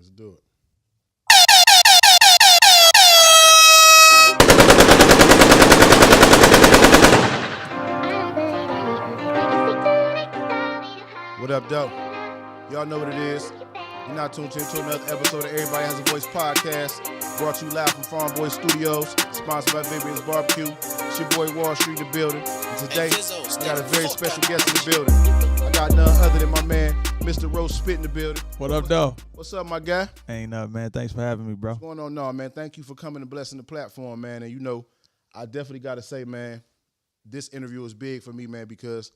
Let's do it. What up, though? Y'all know what it is. You're not tuned into another episode of Everybody Has a Voice podcast. Brought to you live from Farm Boy Studios. Sponsored by Baby's Barbecue. It's your boy Wall Street in the building. And today, I got a very special guest in the building. I got none other than my man, Mr. Rose Spit in the building. What up, though? What's up, my guy? Ain't nothing, man. Thanks for having me, bro. What's going on? No, man. Thank you for coming and blessing the platform, man. And you know, I definitely got to say, man, this interview is big for me, man, because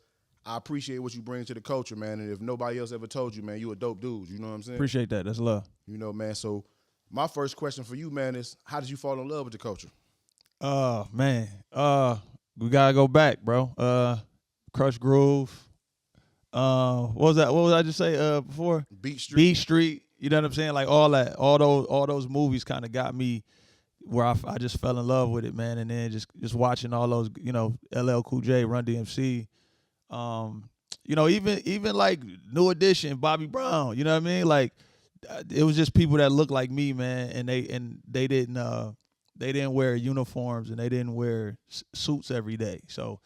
I appreciate what you bring to the culture, man. And if nobody else ever told you, man, you a dope dude. You know what I'm saying? Appreciate that. That's love. You know, man. So my first question for you, man, is how did you fall in love with the culture? Man. We gotta go back, bro. Crush Groove. What was that? What was I just say before? Beat Street. Beat Street. You know what I'm saying? Like all that, all those movies kind of got me where I just fell in love with it, man. And then just watching all those, you know, LL Cool J, Run DMC. You know, even like New Edition, Bobby Brown, you know what I mean? Like it was just people that looked like me, man, and they didn't wear uniforms and they didn't wear suits every day. So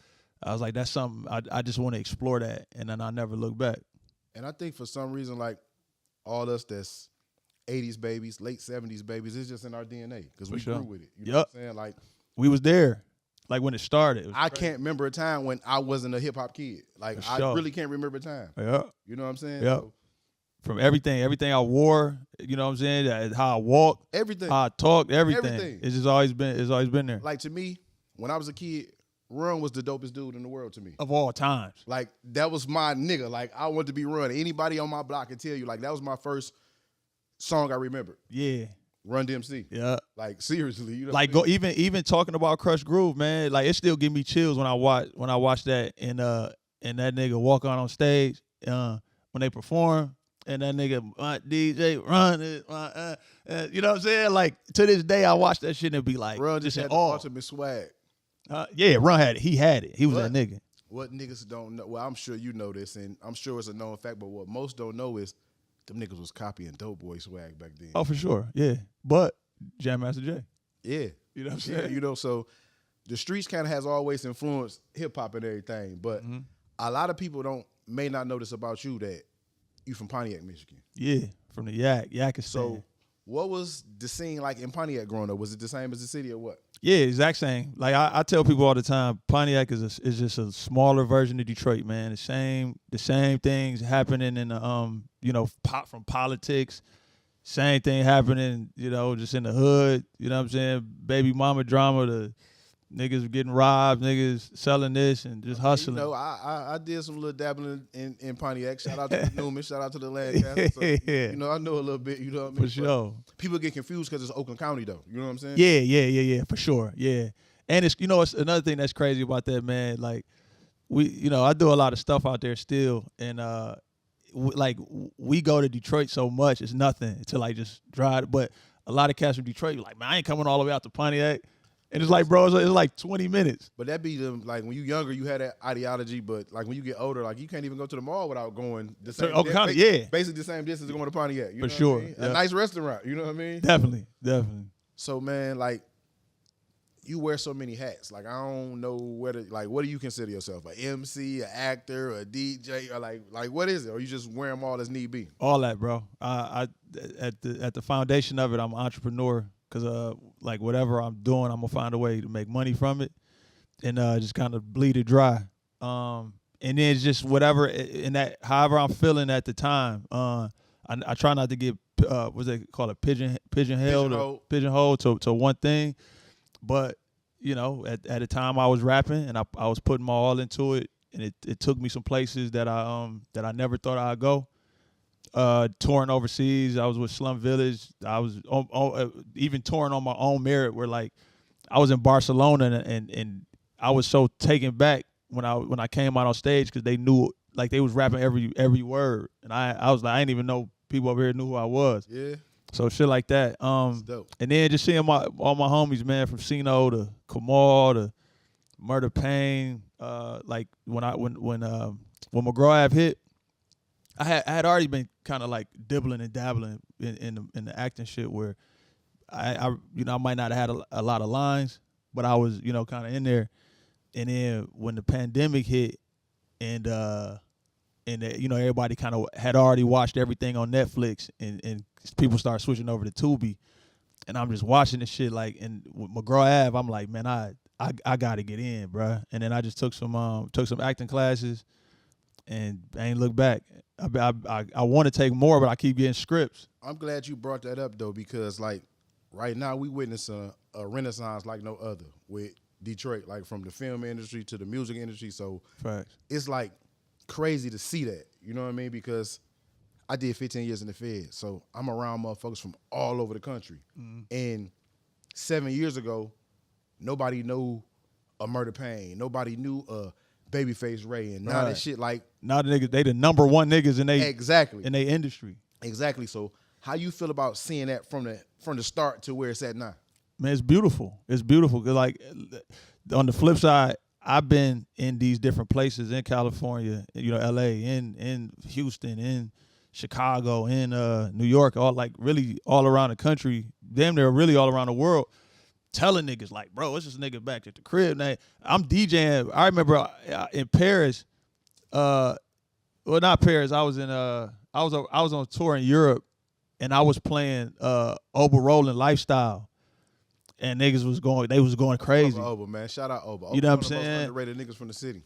I was like, that's something I just want to explore that, and then I never look back. And I think for some reason, like all us that's 80s babies, late 70s babies, it's just in our DNA because we grew with it. You know what I'm saying? Like we was there. Like when it started. I can't remember a time when I wasn't a hip hop kid. Like I really can't remember a time. Yeah. You know what I'm saying? Yeah. So, from everything I wore, you know what I'm saying? How I walked, everything. How I talked, everything. It's just always been there. Like to me, when I was a kid, Run was the dopest dude in the world to me. Of all times. Like that was my nigga. Like I wanted to be Run. Anybody on my block can tell you, like that was my first song I remembered. Yeah. Run DMC. Yeah. Like seriously, you know. Like go even talking about Crush Groove, man. Like it still give me chills when I watch that and that nigga walk on stage when they perform and that nigga DJ Run it, you know what I'm saying? Like to this day I watch that shit and be like, Run just had the ultimate swag. Yeah, Run had it. He had it. He was that nigga. What niggas don't know? Well, I'm sure you know this, and I'm sure it's a known fact. But what most don't know is them niggas was copying Dope Boy swag back then. Oh, for sure. Yeah. But Jam Master Jay. Yeah. You know what I'm saying? Yeah, you know, so the streets kind of has always influenced hip hop and everything. But a lot of people may not know this about you, that you from Pontiac, Michigan. Yeah, from the Yakistan. So what was the scene like in Pontiac growing up? Was it the same as the city or what? Yeah, exact same. Like I tell people all the time, Pontiac is just a smaller version of Detroit, man. The same things happening in the you know, from politics. Same thing happening, you know, just in the hood. You know what I'm saying? Baby mama drama, the niggas getting robbed, niggas selling this and just hustling. You know, I did some little dabbling in Pontiac. Shout out to Newman. Shout out to the Lancaster. So, you know, I know a little bit. You know what I mean? For sure. People get confused because it's Oakland County, though. You know what I'm saying? Yeah, for sure. Yeah. And it's, you know, it's another thing that's crazy about that, man. Like, I do a lot of stuff out there still. And, we go to Detroit so much, it's nothing to, like, just drive. But a lot of cats from Detroit, like, man, I ain't coming all the way out to Pontiac. And it's like, bro, it's like 20 minutes. But that be the, like, when you younger, you had that ideology. But, like, when you get older, like, you can't even go to the mall without going the same. Yeah. Basically the same distance as going to Pontiac. You know sure. What I mean? Yeah. A nice restaurant. You know what I mean? Definitely. So, man, like, you wear so many hats. Like, I don't know what do you consider yourself? An MC, an actor, a DJ, or like what is it? Or you just wear them all as need be? All that, bro. At the foundation of it, I'm an entrepreneur. Because, like, whatever I'm doing, I'm going to find a way to make money from it and just kind of bleed it dry. And then it's just whatever, however I'm feeling at the time. I try not to get, what's they call it, pigeonholed to one thing. But, you know, at the time I was rapping and I was putting my all into it. And it took me some places that I never thought I'd go. Touring overseas, I was with Slum Village. I was even touring on my own merit. Where like I was in Barcelona and I was so taken back when I came out on stage because they knew, like, they was rapping every word, and I was like, I didn't even know people over here knew who I was. Yeah. So shit like that. Dope. And then just seeing all my homies, man, from Sino to Kamal to Murder Pain. Like when McGraw Ave hit, I had already been kind of like dibbling and dabbling in the acting shit where I might not have had a lot of lines, but I was kind of in there. And then when the pandemic hit, and everybody kind of had already watched everything on Netflix, and people started switching over to Tubi, and I'm just watching this shit like, and with McGraw Ave, I'm like, man, I gotta get in, bruh. And then I just took some acting classes, and I ain't looked back. I want to take more, but I keep getting scripts. I'm glad you brought that up though, because like right now we witness a renaissance like no other with Detroit, like from the film industry to the music industry. So Facts. It's like crazy to see that, you know what I mean? Because I did 15 years in the Fed, so I'm around motherfuckers from all over the country. And 7 years ago, nobody knew a Murder Pain, nobody knew a Babyface Ray, and now that shit like now the niggas, they the number one niggas in they exactly in their industry. Exactly. So how you feel about seeing that from the start to where it's at now? Man, it's beautiful. It's beautiful. 'Cause like on the flip side, I've been in these different places in California, LA, in Houston, in Chicago, in New York, all like really all around the country. Damn, they're really all around the world. Telling niggas like, bro, it's this nigga back at the crib. Now, I'm DJing. I remember in Paris, well, not Paris. I was in I was on tour in Europe, and I was playing Oba Rollin' Lifestyle, and niggas was going crazy. Oba, man, shout out Oba. You know what I'm saying? saying? Underrated niggas from the city.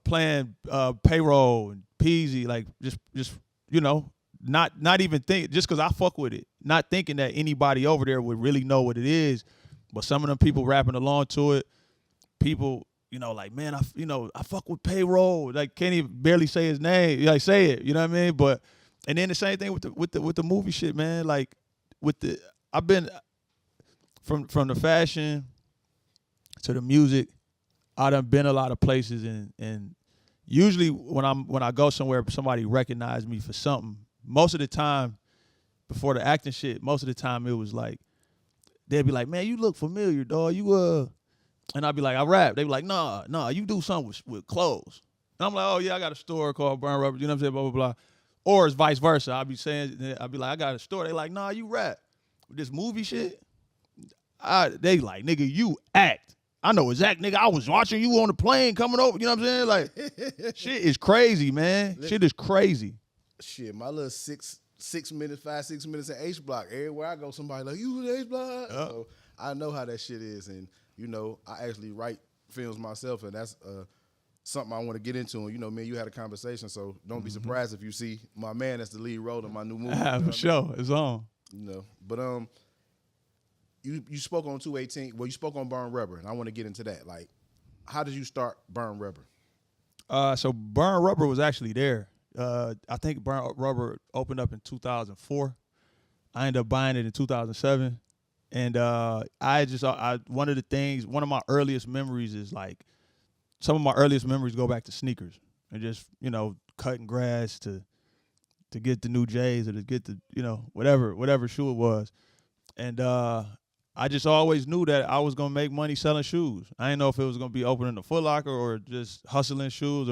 Playing Payroll and Peasy, like just not even think, just because I fuck with it, not thinking that anybody over there would really know what it is. But some of them people rapping along to it, people, like, man, I fuck with Payroll. Like, can't even barely say his name. Like, say it, you know what I mean? But, and then the same thing with the movie shit, man. Like, I've been from the fashion to the music. I done been a lot of places, and usually when I go somewhere, somebody recognize me for something. Most of the time, before the acting shit, most of the time it was like, they'd be like, man, you look familiar, dog. And I'd be like, I rap. They'd be like, nah, you do something with clothes. And I'm like, oh, yeah, I got a store called Burn Rubber, you know what I'm saying, blah, blah, blah. Or it's vice versa. I'd be like, I got a store. They like, nah, you rap. With this movie shit, they like, nigga, you act. I know exact, nigga, I was watching you on the plane coming over, you know what I'm saying? Like, shit is crazy, man. Shit is crazy. Shit, my little 6 minutes in H Block. Everywhere I go, somebody like, you in H Block? So I know how that shit is. And, I actually write films myself, and that's something I want to get into. And, me and you had a conversation, so don't be surprised if you see my man as the lead role in my new movie. For sure. It's on. But you spoke on 218. Well, you spoke on Burn Rubber, and I want to get into that. Like, how did you start Burn Rubber? So Burn Rubber was actually there. I think Burn Rubber opened up in 2004. I ended up buying it in 2007. And one of my earliest memories is like, some of my earliest memories go back to sneakers and just, cutting grass to get the new J's or to get the, whatever shoe it was. And I just always knew that I was going to make money selling shoes. I didn't know if it was going to be opening a Foot Locker or just hustling shoes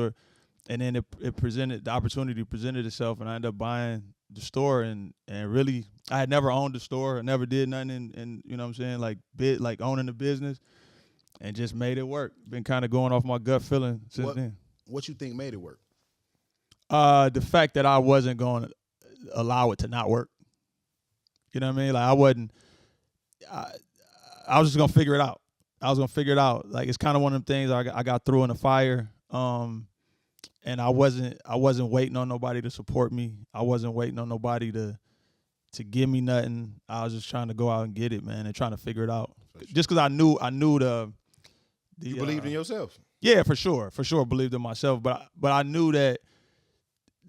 and then the opportunity presented itself, and I ended up buying the store, and really, I had never owned a store. I never did nothing, and you know what I'm saying, like owning the business, and just made it work. Been kind of going off my gut feeling since then. What you think made it work? The fact that I wasn't going to allow it to not work. You know what I mean? Like, I was just going to figure it out. I was going to figure it out. Like, it's kind of one of them things I got through in the fire. And I wasn't waiting on nobody to support me. I wasn't waiting on nobody to give me nothing. I was just trying to go out and get it, man, and trying to figure it out. Sure. Just because I knew the you believed in yourself. Yeah, for sure, believed in myself. But I knew that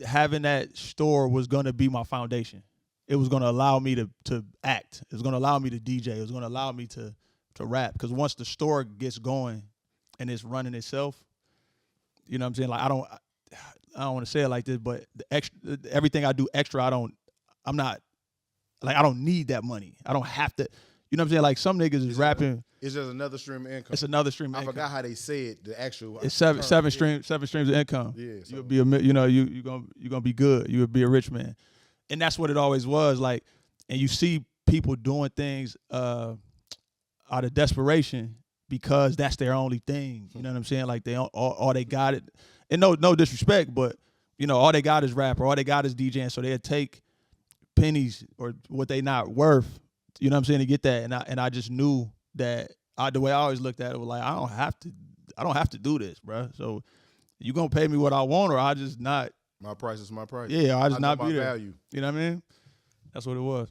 having that store was gonna be my foundation. It was gonna allow me to act. It was gonna allow me to DJ. It was gonna allow me to rap. Because once the store gets going and it's running itself, you know what I'm saying? Like, I don't want to say it like this, but everything I do extra, I don't need that money. I don't have to, You know what I'm saying? Like some niggas is rapping. It's just another stream of income. It's another stream of I income. forgot how they say it. The actual. It's seven streams of income. Yeah. So. You'll be you gonna be good. You would be a rich man, and that's what it always was. Like, and you see people doing things out of desperation because that's their only thing. You know what I'm saying? Like they all they got it, and no disrespect, but all they got is rap or all they got is DJing. So they'll take pennies or what they not worth. You know what I'm saying, to get that, and I just knew that the way I always looked at it was like I don't have to do this, bro. So you gonna pay me what I want, or I just not. My price is my price. Yeah, I just not be there. Value. You know what I mean? That's what it was.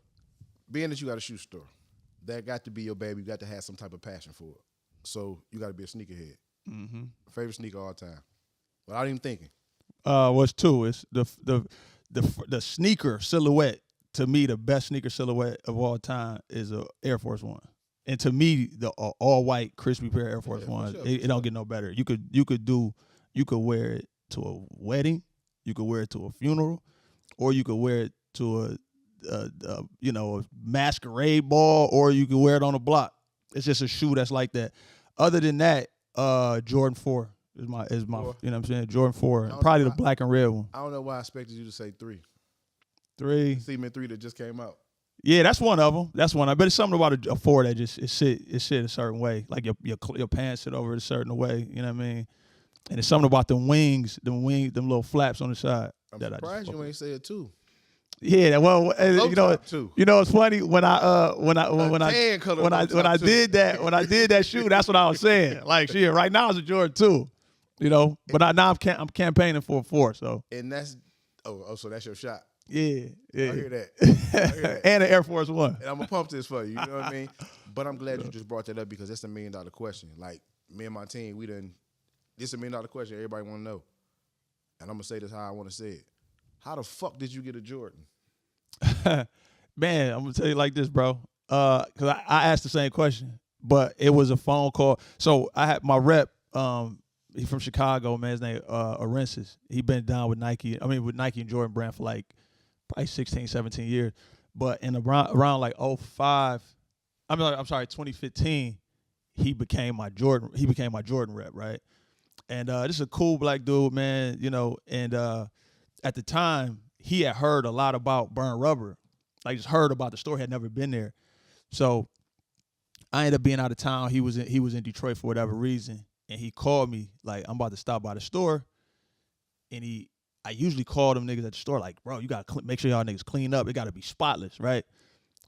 Being that you got a shoe store, that got to be your baby. You got to have some type of passion for it. So you got to be a sneakerhead. Mm-hmm. Favorite sneaker all time. Without even thinking. What's two? It's the sneaker silhouette. To me, the best sneaker silhouette of all time is a Air Force One, and to me, the all white crispy pair of Air Force Ones, sure, it don't get no better. You could wear it to a wedding, you could wear it to a funeral, or you could wear it to a masquerade ball, or you could wear it on a block. It's just a shoe that's like that. Other than that, Jordan 4 is my you know what I'm saying, Jordan 4, probably the black and red one. I don't know why I expected you to say 3. 3. Cement 3 that just came out. Yeah, that's one of them. That's one. I bet it's something about a 4 that just it sit a certain way. Like your pants sit over a certain way. You know what I mean? And it's something about them wings, them little flaps on the side. I'm surprised you ain't say it 2. Yeah, well, you know, it's funny when I did that shoe. That's what I was saying. Like, shit, right now it's a Jordan 2. You know, but now I'm campaigning for a 4. So. And that's so that's your shot. Yeah. I hear that. And an Air Force One. And I'm gonna pump this for you. You know what I mean? But I'm glad you just brought that up because that's a $1 million question. Like me and my team, this is $1 million question. Everybody want to know, and I'm gonna say this how I want to say it. How the fuck did you get a Jordan? Man, I'm gonna tell you like this, bro. Cause I asked the same question, but it was a phone call. So I had my rep. He from Chicago, man. His name Arensis. He been down with Nike. I mean, with Nike and Jordan brand for like probably 16, 17 years. But in around like 05, I'm sorry, 2015, he became my Jordan rep, right? And this is a cool black dude, man. You know, and at the time he had heard a lot about Burn Rubber, like just heard about the store, had never been there. So I ended up being out of town. He was in Detroit for whatever reason. And he called me, like, I'm about to stop by the store. And I usually call them niggas at the store, like, bro, you got to make sure y'all niggas clean up. It got to be spotless, right?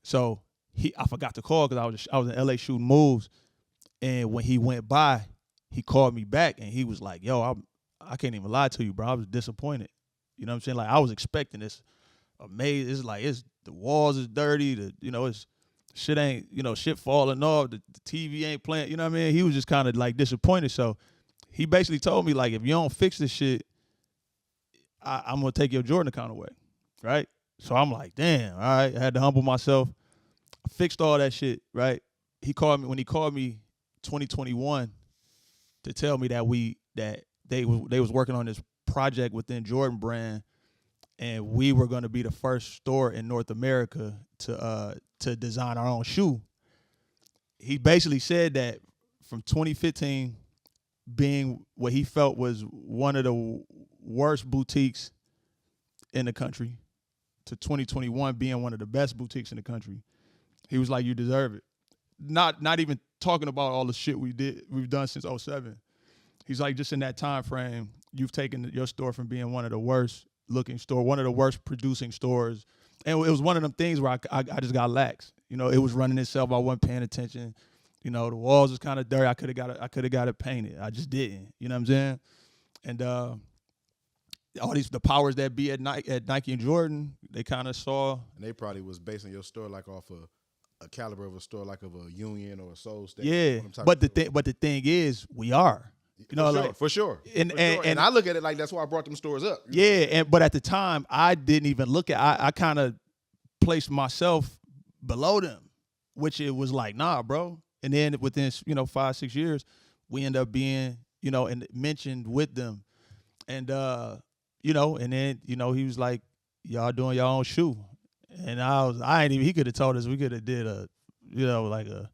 So I forgot to call because I was in L.A. shooting moves. And when he went by, he called me back. And he was like, yo, I can't even lie to you, bro. I was disappointed. You know what I'm saying? Like, I was expecting this amazing. It's like, the walls is dirty. It's shit ain't, shit falling off. The TV ain't playing. You know what I mean? He was just kind of like disappointed. So he basically told me, like, if you don't fix this shit, I'm going to take your Jordan account away. Right? So I'm like, damn, all right. I had to humble myself. I fixed all that shit, right? When he called me 2021 to tell me that they was working on this project within Jordan brand, and we were going to be the first store in North America to design our own shoe. He basically said that from 2015 being what he felt was one of the worst boutiques in the country to 2021 being one of the best boutiques in the country, he was like, you deserve it. Not even talking about all the shit we've done since 07. He's like, just in that time frame, you've taken your store from being one of the worst looking store, one of the worst producing stores. And it was one of them things where I just got lax. It was running itself. I wasn't paying attention. The walls was kind of dirty. I could have got it painted. I just didn't. You know what I'm saying? And all the powers that be at Nike and Jordan, they kind of saw. And they probably was basing your store like off a caliber of a store, like of a Union or a Soul State. Yeah, but the thing is, we are. For sure. And I look at it like that's why I brought them stores up. Yeah, but at the time, I didn't even look at. I kind of placed myself below them, which it was like, nah, bro. And then within 5-6 years, we end up being and mentioned with them, and and then he was like, y'all doing your own shoe, and he could have told us we could have did a like a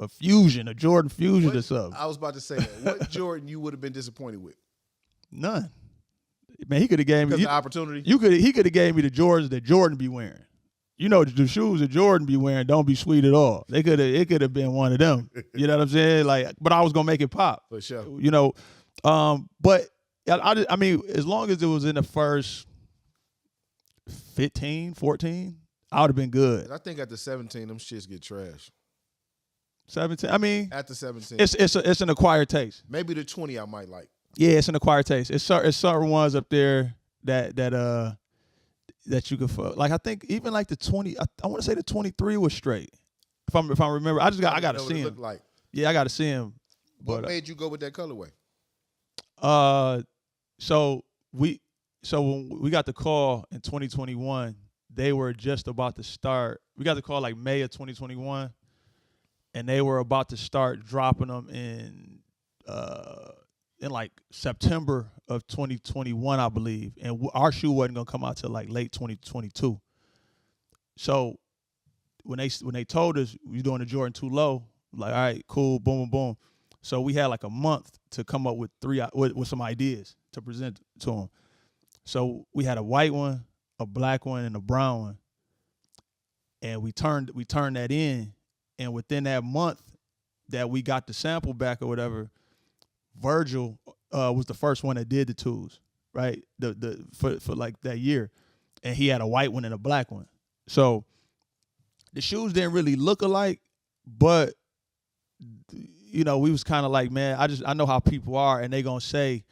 fusion, a Jordan fusion or something. I was about to say that. What Jordan you would have been disappointed with? None. Man, he could have gave me the opportunity. He could have gave me the Jordans that Jordan be wearing. The shoes that Jordan be wearing don't be sweet at all. It could have been one of them. You know what I'm saying? Like, but I was gonna make it pop. For sure. But I mean, as long as it was in the first 15, 14, I would have been good. And I think at the 17, them shits get trashed. 17. I mean, at the 17, it's an acquired taste. Maybe the 20 I might like. Yeah, it's an acquired taste. It's certain ones up there that you could fuck. Like I think even like the 20, I want to say the 23 was straight. If I remember, I got to see him. Like. Yeah, I got to see him. What made you go with that colorway? So when we got the call in 2021, they were just about to start. We got the call like May of 2021, and they were about to start dropping them in like September of 2021, I believe. And our shoe wasn't gonna come out till like late 2022. So when they told us we doing the Jordan 2 Low, like, all right, cool, boom, boom, boom. So we had like a month to come up with with some ideas to present to them. So we had a white one, a black one, and a brown one. And we turned that in, and within that month that we got the sample back or whatever, Virgil was the first one that did the twos, right? For like that year, and he had a white one and a black one. So the shoes didn't really look alike, but we was kind of like, man, I know how people are, and they gonna say,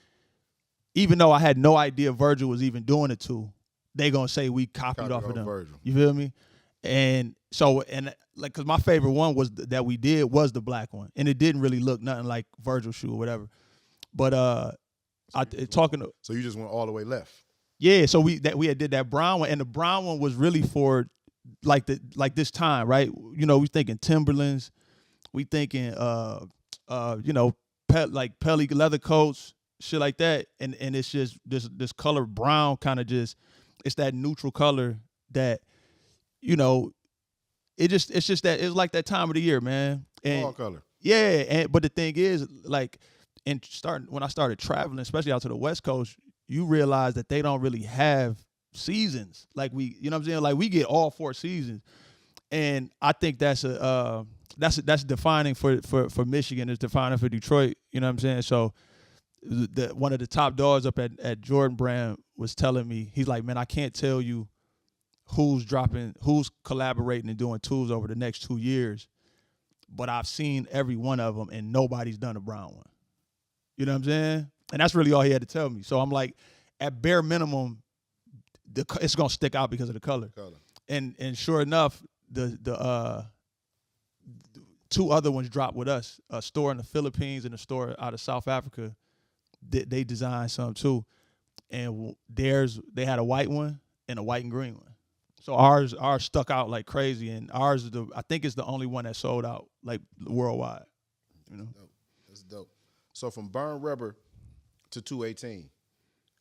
even though I had no idea Virgil was even doing it too, they gonna say we copied off of them. Virgil. You feel me? And so, like, cause my favorite one was that we did was the black one, and it didn't really look nothing like Virgil's shoe or whatever. But so you just went all the way left. Yeah, so we did that brown one, and the brown one was really for like this time, right? We thinking Timberlands, we thinking Pelly leather coats, shit like that, and it's just this color brown, kind of just, it's that neutral color that it's just that it's like that time of the year, man. And fall color. Yeah, but the thing is, like, when I started traveling, especially out to the West Coast, you realize that they don't really have seasons like we, you know what I'm saying? Like, we get all 4 seasons, and I think that's defining for Michigan. It's defining for Detroit. You know what I'm saying? So one of the top dogs up at Jordan Brand was telling me, he's like, man, I can't tell you who's collaborating and doing tools over the next 2 years, but I've seen every one of them, and nobody's done a brown one. You know what I'm saying? And that's really all he had to tell me. So I'm like, at bare minimum, it's gonna stick out because of the color. And sure enough, the 2 other ones dropped with us. A store in the Philippines and a store out of South Africa. They designed some too, and they had a white one and a white and green one. So ours stuck out like crazy, and ours I think it's the only one that sold out like worldwide. That's dope. So from burn rubber to 218,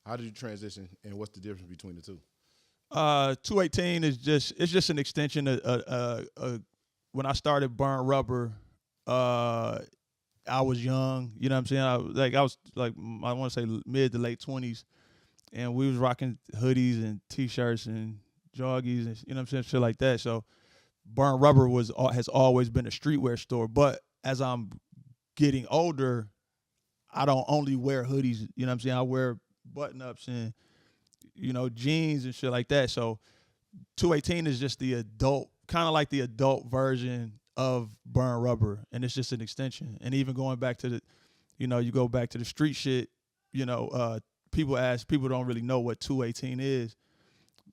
how did you transition, and what's the difference between the two? 218 is just an extension of when I started burn rubber. I was young, you know what I'm saying? I was like I want to say mid to late 20s, and we was rocking hoodies and T-shirts and joggies and, you know what I'm saying, shit like that. So burn rubber has always been a streetwear store, but as I'm getting older, I don't only wear hoodies, you know what I'm saying? I wear button-ups and, jeans and shit like that. So 218 is just the adult, kind of like the adult version of burn rubber, and it's just an extension. And even going back to the, you go back to the street shit, people don't really know what 218 is,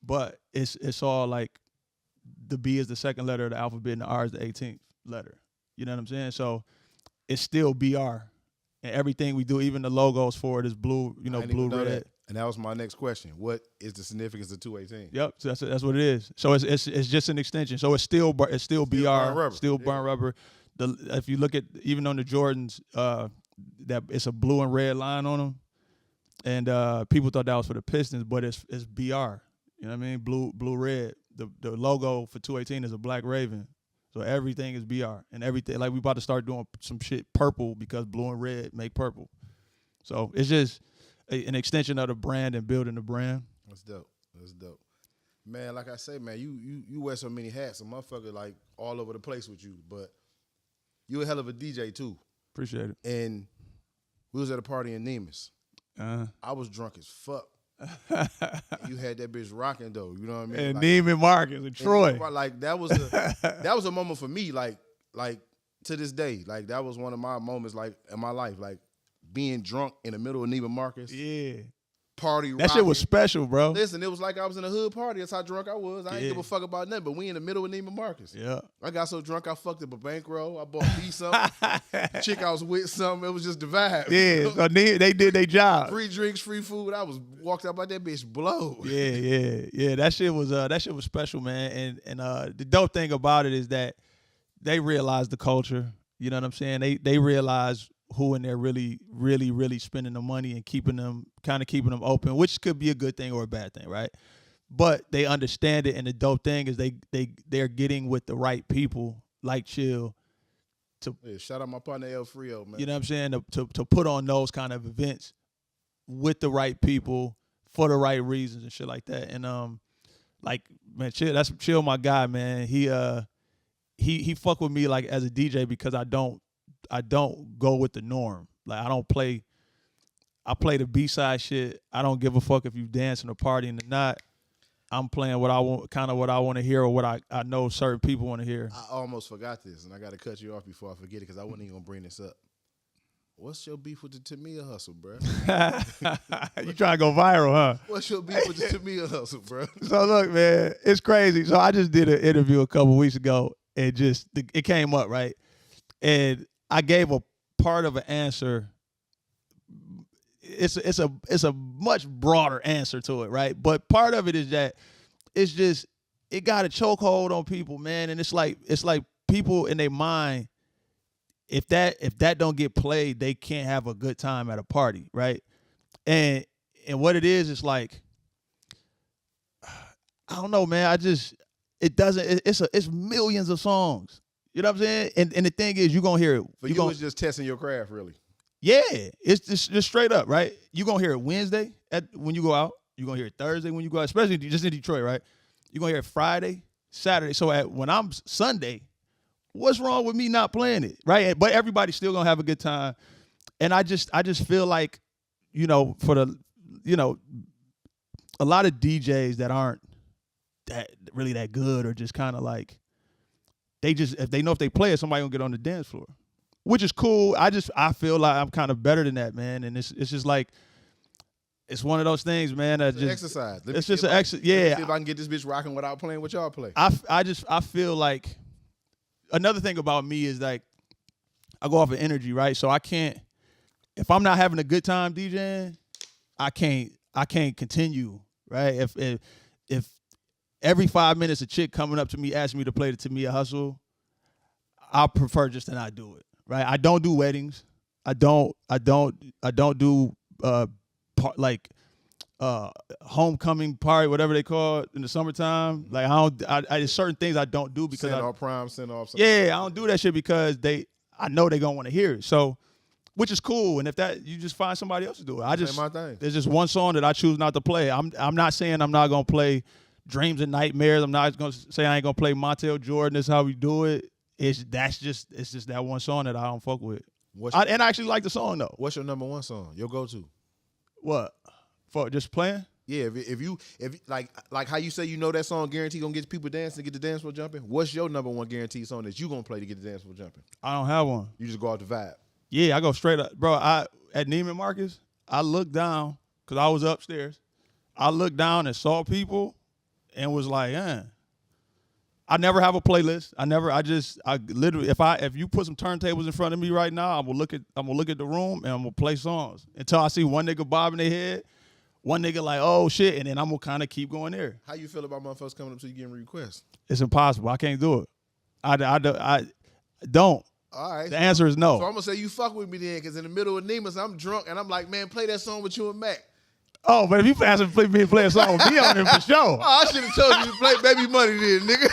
but it's all like the B is the second letter of the alphabet and the R is the 18th letter. You know what I'm saying? So it's still BR. And everything we do, even the logos for it, is blue, blue, red. That. And that was my next question. What is the significance of 218? Yep, so that's what it is. So it's just an extension. So it's still BR, still burn rubber. If you look at, even on the Jordans, that it's a blue and red line on them, and people thought that was for the Pistons, but it's BR. You know what I mean? Blue, red. The logo for 218 is a black raven. So everything is BR and everything. Like we about to start doing some shit purple because blue and red make purple. So it's just an extension of the brand and building the brand. That's dope. That's dope. Man, like I say, man, you wear so many hats. A motherfucker like all over the place with you. But you a hell of a DJ too. Appreciate it. And we was at a party in Neiman's. I was drunk as fuck. You had that bitch rocking though, you know what I mean? And like, Neiman Marcus and Troy. Like that was a moment for me, like to this day. Like that was one of my moments like in my life. Like being drunk in the middle of Neiman Marcus. Yeah. Party that shit was special, bro. Listen, it was like I was in a hood party. That's how drunk I was. I ain't give a fuck about nothing, but we in the middle of Neiman Marcus. Yeah. I got so drunk I fucked up a bankroll. I bought me something. The chick I was with something. It was just the vibe. Yeah, so they did their job. Free drinks, free food. I was walked out like that bitch blow. Yeah. That shit was special, man. And the dope thing about it is that they realized the culture. You know what I'm saying? They realized who in there really spending the money and keeping them open, which could be a good thing or a bad thing, right? But they understand it, and the dope thing is they're getting with the right people like Chill. Shout out my partner El Frio, man. You know what I'm saying? To put on those kind of events with the right people for the right reasons and shit like that. And like man, Chill my guy, man. He fuck with me like as a DJ because I don't go with the norm. Like I play the B-side shit. I don't give a fuck if you dancing or partying or not. I'm playing what I want to hear or what I know certain people want to hear. I almost forgot this, and I got to cut you off before I forget it because I wasn't even going to bring this up. What's your beef with the Tamia hustle, bro? You trying to go viral, huh? What's your beef with the Tamia hustle, bro? So look, man, it's crazy. So I just did an interview a couple weeks ago, and it came up, right? And I gave a part of an answer. It's a much broader answer to it, right? But part of it is that it's just it got a chokehold on people, man. And it's like people in their mind, if that don't get played, they can't have a good time at a party, right? And what it is, it's like I don't know, man. It's millions of songs. You know what I'm saying? And the thing is, you're gonna hear it. Was just testing your craft, really. Yeah, it's just straight up, right? You're going to hear it Wednesday when you go out. You're going to hear it Thursday when you go out, especially just in Detroit, right? You're going to hear it Friday, Saturday. So when I'm Sunday, what's wrong with me not playing it, right? But everybody's still going to have a good time. And I just feel like, a lot of DJs that aren't that good or just kind of like, if they know if they play it, somebody going to get on the dance floor. Which is cool. I feel like I'm kind of better than that, man. And it's just like it's one of those things, man. It's an exercise. It's just an exercise. Yeah. See if I can get this bitch rocking without playing what y'all play. I feel like another thing about me is like I go off of energy, right? So I can't if I'm not having a good time DJing, I can't continue, right? If every 5 minutes a chick coming up to me asking me to play the Tamia Hustle, I prefer just to not do it. Right, I don't do weddings. I don't do homecoming party, whatever they call it in the summertime. Like there's certain things I don't do because send off. Something. Yeah, I don't do that shit because I know they gonna want to hear it. So, which is cool. And if that you just find somebody else to do it. There's just one song that I choose not to play. I'm not saying I'm not gonna play Dreams and Nightmares. I'm not gonna say I ain't gonna play Montel Jordan. That's how we do it. It's just that one song that I don't fuck with. And I actually like the song though. What's your number one song? Your go-to? What? For just playing? Yeah, if you like how you say you know that song guaranteed gonna get people dancing, get the dance floor jumping. What's your number one guaranteed song that you gonna play to get the dance floor jumping? I don't have one. You just go out the vibe. Yeah, I go straight up, bro. At Neiman Marcus, I looked down because I was upstairs. I looked down and saw people, and was like, I never have a playlist. I literally, if you put some turntables in front of me right now, I'm gonna look at the room and I'm gonna play songs until I see one nigga bobbing their head, one nigga like, oh shit, and then I'm gonna kind of keep going there. How you feel about motherfuckers coming up to you getting requests? It's impossible. I can't do it. I don't. All right. The answer is no. So I'm gonna say you fuck with me then, because in the middle of Neiman's, I'm drunk and I'm like, man, play that song with you and Mac. Oh, but if you ask me to play a song with me on there for sure. Oh, I should have told you to play Baby Money then, nigga.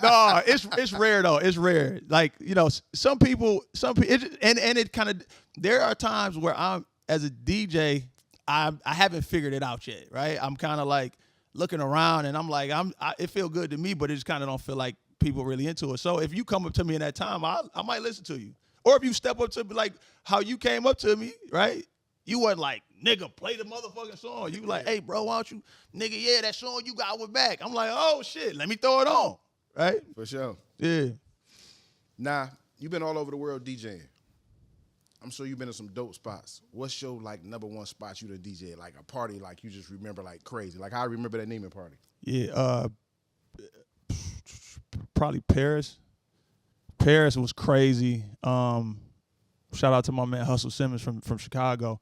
No, it's rare though. It's rare. Like, you know, some people, and it kind of. There are times where I'm as a DJ, I haven't figured it out yet, right? I'm kind of like looking around, and I'm like, it feel good to me, but it just kind of don't feel like people really into it. So if you come up to me in that time, I might listen to you. Or if you step up to me like how you came up to me, right? You wasn't like, nigga, play the motherfucking song. You like, hey, bro, why don't you, nigga, yeah, that song you got with back. I'm like, oh, shit, let me throw it on, right? For sure. Yeah. Nah, you've been all over the world DJing. I'm sure you've been in some dope spots. What's your, like, number one spot you to DJ? Like a party like you just remember like crazy. Like I remember that Neiman party. Yeah, probably Paris. Paris was crazy. Shout out to my man Hustle Simmons from Chicago.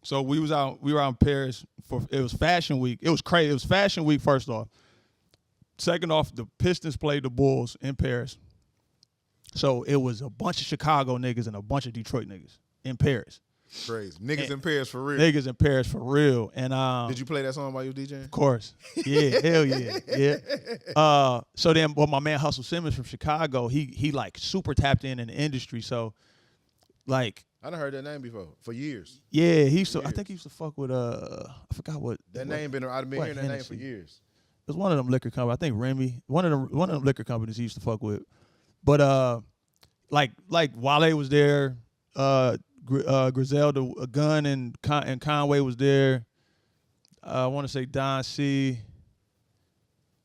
So we were out in Paris it was Fashion Week. It was crazy. It was Fashion Week first off. Second off, the Pistons played the Bulls in Paris. So it was a bunch of Chicago niggas and a bunch of Detroit niggas in Paris. Crazy. Niggas in Paris for real. Niggas in Paris for real. And did you play that song while you were DJing? Of course. Yeah, hell yeah. Yeah. So then my man Hustle Simmons from Chicago, he like super tapped in the industry. So like I done heard that name before for years. Yeah, I think he used to fuck with I forgot what that name been. I've been hearing that name for years. It was one of them liquor companies. I think Remy. One of them liquor companies he used to fuck with. But like Wale was there. Griselda Gunn and Conway was there. I want to say Don C.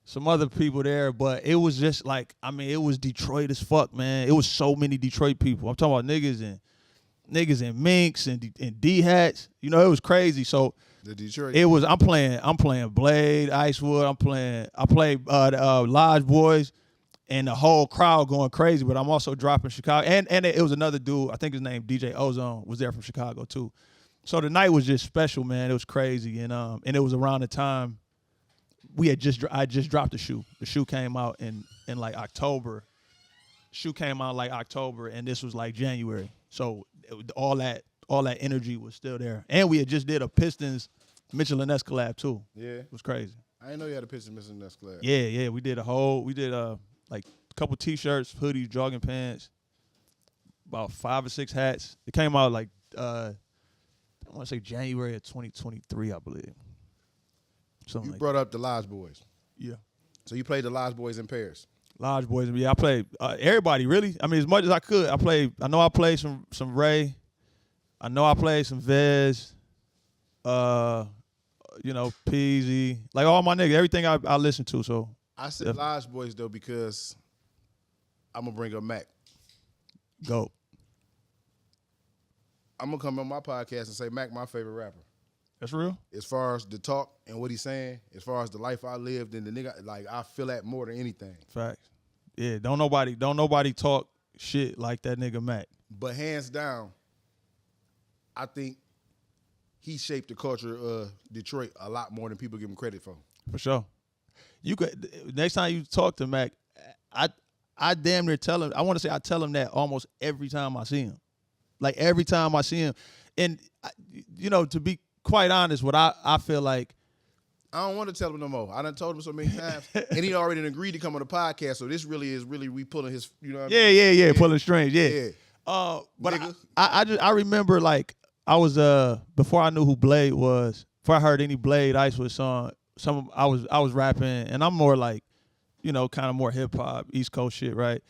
Some other people there, but it was just like, I mean, it was Detroit as fuck, man. It was so many Detroit people. I'm talking about niggas in minks and D hats. You know, it was crazy. So the Detroit. It was. I'm playing Blade, Icewood. I played Lodge Boys, and the whole crowd going crazy. But I'm also dropping Chicago, and it was another dude. I think his name DJ Ozone was there from Chicago too. So the night was just special, man. It was crazy, and it was around the time I just dropped the shoe. The shoe came out in like October. Shoe came out like October, and this was like January. So all that energy was still there, and we had just did a Pistons Mitchell and Ness collab too. Yeah, it was crazy. I didn't know you had a Pistons Mitchell and Ness collab. Yeah, we did like a couple T-shirts, hoodies, jogging pants, about 5 or 6 hats. It came out like I want to say January of 2023, I believe. Something you brought up the Lodge Boys. Yeah. So you played the Lodge Boys in Paris. Lodge Boys, yeah. I played everybody really. I mean, as much as I could. I know I played some Ray. I know I played some Vez. Peasy, like all my niggas, everything I listen to. So I said Lodge Boys though because I'm gonna bring up Mac. Go. I'm gonna come on my podcast and say Mac my favorite rapper. That's real. As far as the talk and what he's saying, as far as the life I lived and the nigga, like I feel that more than anything. Facts. Yeah, don't nobody talk shit like that nigga Mac. But hands down, I think he shaped the culture of Detroit a lot more than people give him credit for. For sure. You could next time you talk to Mac, I damn near tell him. I want to say I tell him that almost every time I see him. Like every time I see him, and to be quite honest, what I feel like. I don't want to tell him no more. I done told him so many times, and he already agreed to come on the podcast. So this really is we pulling his, what I mean? Yeah, pulling strings, yeah. Yeah. But I remember like I was before I knew who Blade was, before I heard any Blade Icewood song, I was rapping, and I'm more like, kind of more hip hop, East Coast shit, right?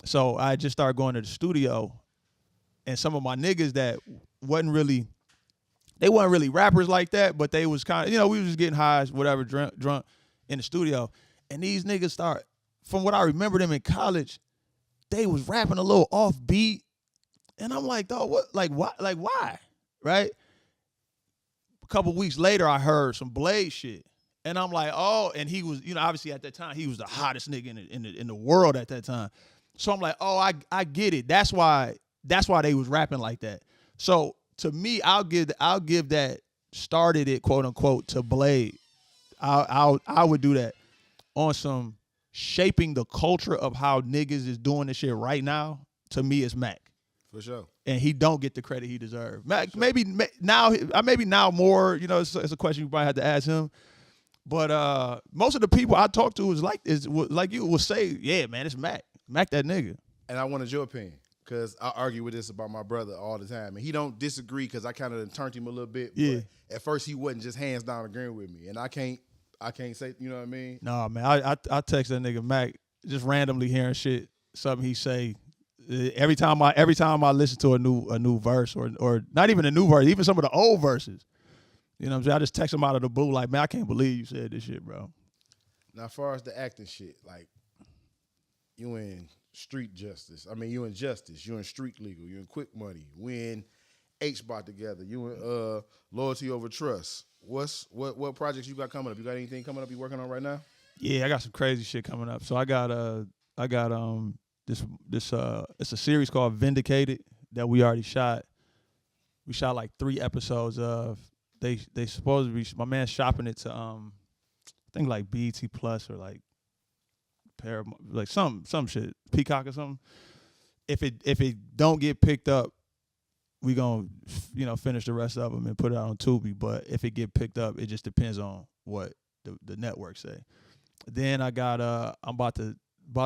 So I just started going to the studio, and some of my niggas that wasn't really rappers like that, but they was kind of, we was just getting high, whatever, drunk in the studio. And these niggas start, from what I remember them in college, they was rapping a little offbeat. And I'm like, dog, what? Like, why? Right? A couple weeks later, I heard some Blade shit. And I'm like, oh, and he was, obviously at that time, he was the hottest nigga in the world at that time. So I'm like, oh, I get it. That's why they was rapping like that. So to me, I'll give that started it, quote unquote, to Blade. I would do that on some shaping the culture of how niggas is doing this shit right now. To me, it's Mac. For sure. And he don't get the credit he deserves. Mac, sure. maybe now more. It's a question you probably have to ask him. But most of the people I talk to is like you will say, yeah, man, it's Mac. Mac that nigga. And I wanted your opinion because I argue with this about my brother all the time, and he don't disagree because I kind of turned him a little bit. Yeah. But at first he wasn't just hands down agreeing with me, and I can't say, you know what I mean? Nah, man, I text that nigga Mac just randomly hearing shit, something he say. Every time I listen to a new verse or not even a new verse, even some of the old verses. You know what I'm saying? I just text him out of the blue like, man, I can't believe you said this shit, bro. Now, as far as the acting shit, like, you in street justice. I mean, you in justice. You in street legal. You in quick money. We in H-Bot together. You in loyalty over trust. What projects you got coming up? You got anything coming up you working on right now? Yeah, I got some crazy shit coming up. So I got this it's a series called Vindicated that we already shot. We shot like 3 episodes of. They supposed to be, my man's shopping it to I think like BET Plus or like like some shit, Peacock or something. If it don't get picked up, we gonna finish the rest of them and put it out on Tubi. But if it get picked up, it just depends on what the network say. Then I got I'm about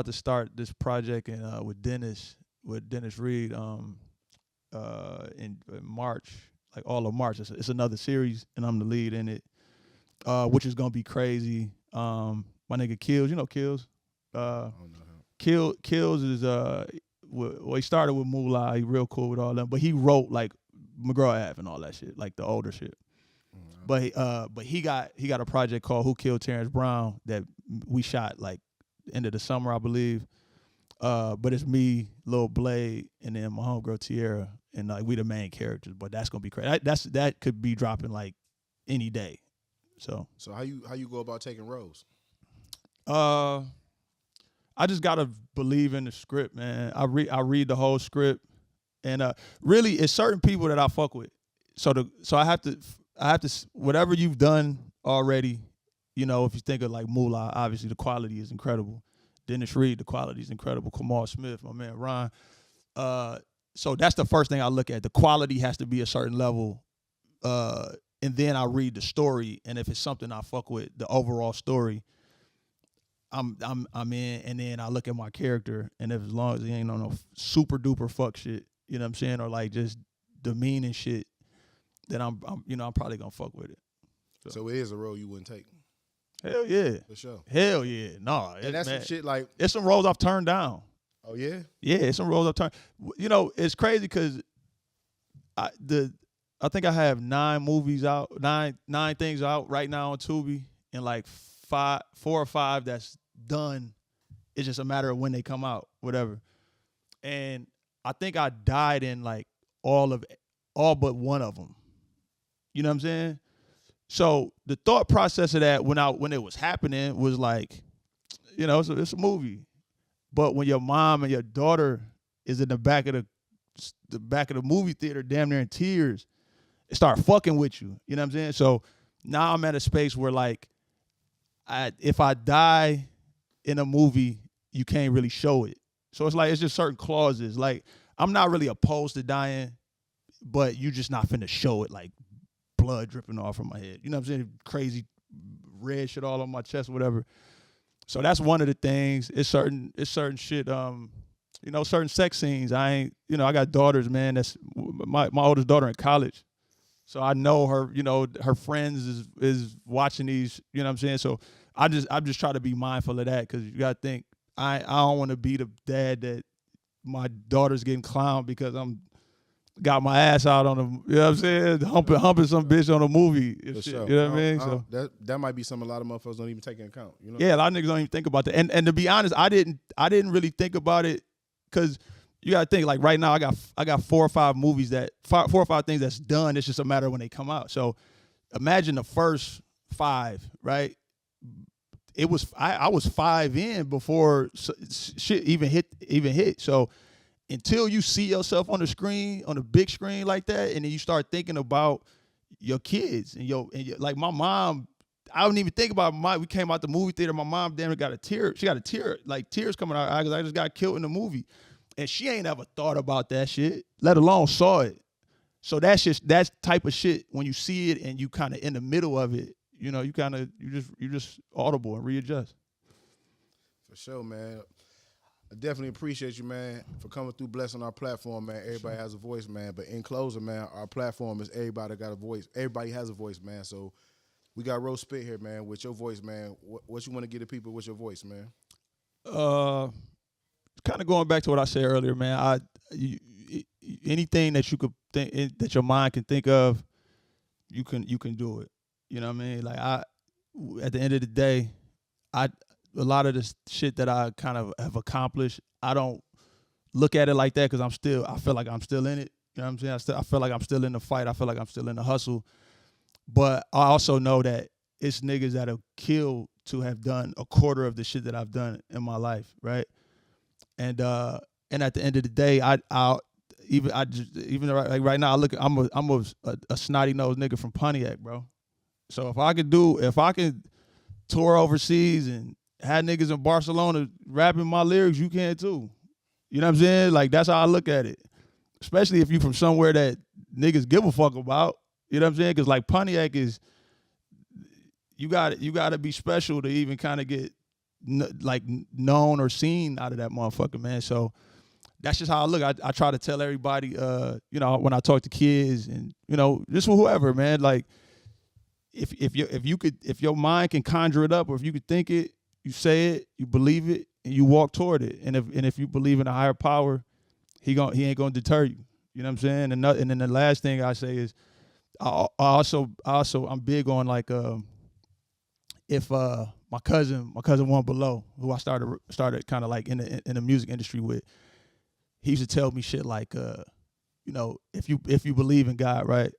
to start this project with Dennis Reed in March. Like all of March. It's another series, and I'm the lead in it, which is gonna be crazy. My nigga Kills, you know Kills. Kills is he started with Moolah. He real cool with all them, but he wrote like McGraw Ave and all that shit, like the older shit. But he got a project called Who Killed Terrence Brown that we shot like end of the summer, I believe. But it's me, Lil Blade, and then my homegirl Tierra. And like we the main characters, but that's gonna be crazy. That could be dropping like any day. So how you go about taking roles? I just gotta believe in the script, man. I read the whole script, and really it's certain people that I fuck with. So I have to whatever you've done already. You know, if you think of like Moolah, obviously the quality is incredible. Dennis Reed, the quality is incredible. Kamal Smith, my man Ron. So that's the first thing I look at. The quality has to be a certain level, and then I read the story. And if it's something I fuck with, the overall story, I'm in. And then I look at my character, and if as long as he ain't on no super duper fuck shit, you know what I'm saying, or like just demeaning shit, then I'm probably gonna fuck with it. So it is a role you wouldn't take. Hell yeah, for sure. Hell yeah, no. And that's some shit like it's some roles I've turned down. Oh yeah, yeah. It's some roles I've turned. You know, it's crazy because I think I have 9 movies out, nine things out right now on Tubi, and like 4 or 5 that's done. It's just a matter of when they come out, whatever. And I think I died in like all but one of them. You know what I'm saying? So the thought process of that when it was happening was like, you know, it's a movie. But when your mom and your daughter is in the back of the movie theater, damn near in tears, it start fucking with you. You know what I'm saying? So now I'm at a space where like, if I die in a movie, you can't really show it. So it's like it's just certain clauses. Like I'm not really opposed to dying, but you just not finna show it like blood dripping off from my head. You know what I'm saying? Crazy red shit all on my chest, whatever. So that's one of the things. It's certain shit. You know, certain sex scenes. I got daughters, man. That's my oldest daughter in college. So I know her. You know, her friends is watching these. You know what I'm saying? So I'm just trying to be mindful of that because you got to think I don't want to be the dad that my daughter's getting clowned because I'm got my ass out on them. You know what I'm saying? Humping some bitch on a movie. And shit, sure. You know what I mean? So that might be something a lot of motherfuckers don't even take into account. You know? Yeah, a lot of niggas don't even think about that. And to be honest, I didn't really think about it because you gotta think like right now I got 4 or 5 movies 4 or 5 things that's done. It's just a matter of when they come out. So imagine the first 5, right? It was I was 5 in before shit even hit. So until you see yourself on the screen, on the big screen like that, and then you start thinking about your kids and your like my mom, I don't even think about we came out the movie theater, my mom damn got a tear. She got a tear, like tears coming out of her eye because I just got killed in the movie. And she ain't ever thought about that shit, let alone saw it. So that's type of shit, when you see it and you kind of in the middle of it, you know, you just audible and readjust. For sure, man. I definitely appreciate you, man, for coming through, blessing our platform, man. Everybody has a voice, man. But in closing, man, our platform is everybody got a voice. Everybody has a voice, man. So we got Rose Spit here, man, with your voice, man. What you want to get to people with your voice, man? Kind of going back to what I said earlier, man. Anything that you could think that your mind can think of, you can do it. You know what I mean? Like at the end of the day, a lot of the shit that I kind of have accomplished, I don't look at it like that because I feel like I'm still in it. You know what I'm saying? I feel like I'm still in the fight. I feel like I'm still in the hustle. But I also know that it's niggas that have killed to have done a quarter of the shit that I've done in my life, right? And at the end of the day, even right now, I'm a snotty nosed nigga from Pontiac, bro. So if I could tour overseas and had niggas in Barcelona rapping my lyrics, you can too. You know what I'm saying? Like, that's how I look at it. Especially if you from somewhere that niggas give a fuck about. You know what I'm saying? Because like Pontiac is, you got to be special to even kind of get known or seen out of that motherfucker, man. So that's just how I look. I try to tell everybody, you know, when I talk to kids and, you know, just whoever, man, like if your mind can conjure it up, or if you could think it, you say it, you believe it, and you walk toward it. And if you believe in a higher power, he ain't gonna deter you. You know what I'm saying? And then the last thing I say is, I'm big on like if my cousin One Below, who I started kind of like in the music industry with, he used to tell me shit like, you know, if you believe in God, right?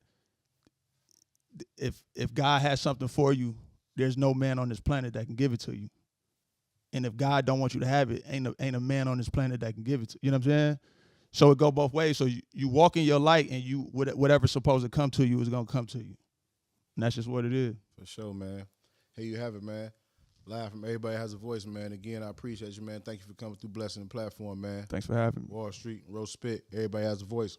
If God has something for you, there's no man on this planet that can give it to you. And if God don't want you to have it, ain't a man on this planet that can give it to you. You know what I'm saying? So it go both ways. So you walk in your light, and whatever's supposed to come to you is gonna come to you. And that's just what it is. For sure, man. Here you have it, man. Live from Everybody Has a Voice, man. Again, I appreciate you, man. Thank you for coming through, blessing the platform, man. Thanks for having me. Wall Street, Rose Spit, Everybody Has a Voice.